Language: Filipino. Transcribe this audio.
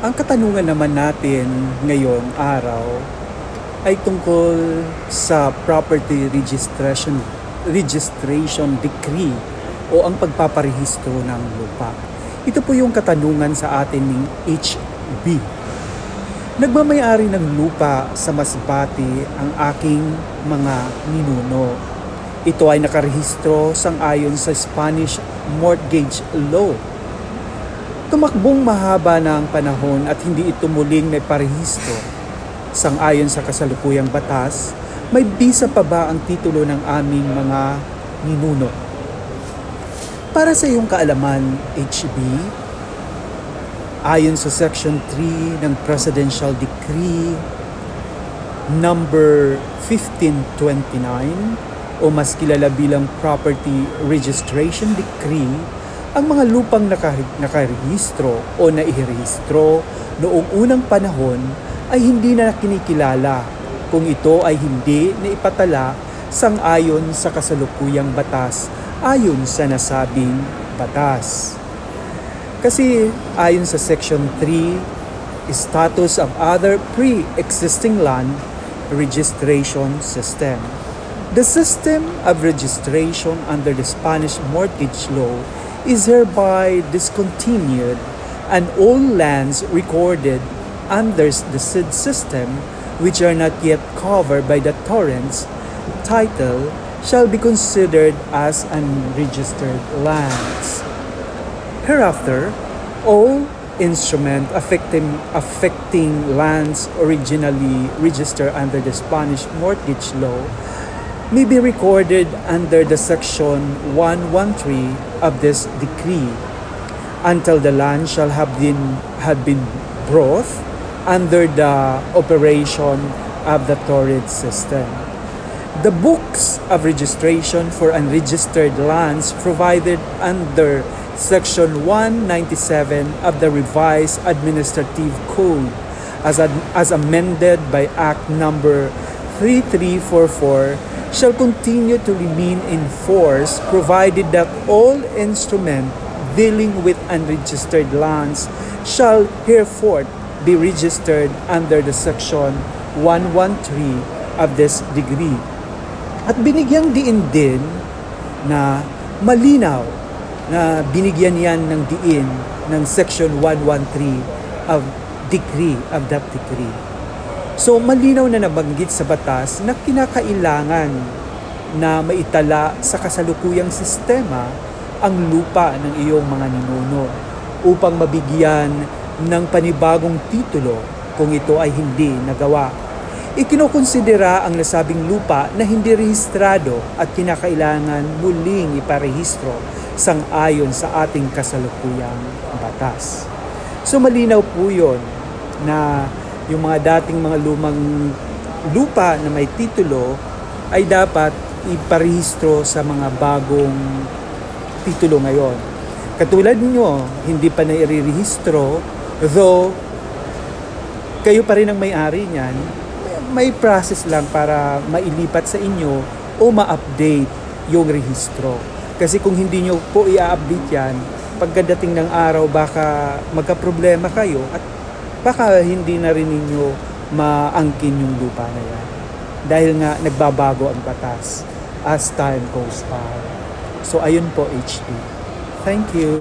Ang katanungan naman natin ngayong araw ay tungkol sa property registration decree o ang pagpaparehistro ng lupa. Ito po yung katanungan sa atin ng HB. Nagmamayari ng lupa sa Masbate ang aking mga ninuno. Ito ay nakarehistro sang-ayon sa Spanish Mortgage Law. Tumakbong mahaba na ang panahon at hindi ito muling may parehistro. Sang-ayon sa kasalukuyang batas, may bisa pa ba ang titulo ng aming mga ninuno? Para sa iyong kaalaman, HB, ayon sa Section 3 ng Presidential Decree number 1529 o mas kilala bilang Property Registration Decree, ang mga lupang nakarehistro o nairehistro noong unang panahon ay hindi na kinikilala kung ito ay hindi naipatala sang-ayon sa kasalukuyang batas ayon sa nasabing batas. Kasi ayon sa Section 3, Status of Other Pre-Existing Land Registration System. The system of registration under the Spanish Mortgage Law is hereby discontinued, and all lands recorded under the said system which are not yet covered by the torrents title shall be considered as unregistered lands. Hereafter, all instruments affecting lands originally registered under the Spanish Mortgage Law may be recorded under the Section 113 of this decree until the land shall have been brought under the operation of the torrent system. The books of registration for unregistered lands provided under Section 197 of the Revised Administrative Code as amended by Act Number 3344 shall continue to remain in force provided that all instruments dealing with unregistered lands shall herefore be registered under the Section 113 of this decree. At binigyang diin din na malinaw na binigyan yan ng diin ng Section 113 of that decree. So malinaw na nabanggit sa batas na kinakailangan na maitala sa kasalukuyang sistema ang lupa ng iyong mga ninuno upang mabigyan ng panibagong titulo kung ito ay hindi nagawa. Ikinukonsidera ang nasabing lupa na hindi rehistrado at kinakailangan muling iparehistro sang-ayon sa ating kasalukuyang batas. So malinaw po yun na yung mga dating mga lumang lupa na may titulo ay dapat iparehistro sa mga bagong titulo ngayon. Katulad nyo, hindi pa na i-rehistro, though kayo pa rin ang may-ari niyan, may process lang para mailipat sa inyo o ma-update yung rehistro. Kasi kung hindi nyo po i-update yan, pagkadating ng araw baka magka-problema kayo at baka hindi na rin ninyo maangkin yung lupa na yan. Dahil nga nagbabago ang batas as time goes by. So ayun po, HB. Thank you.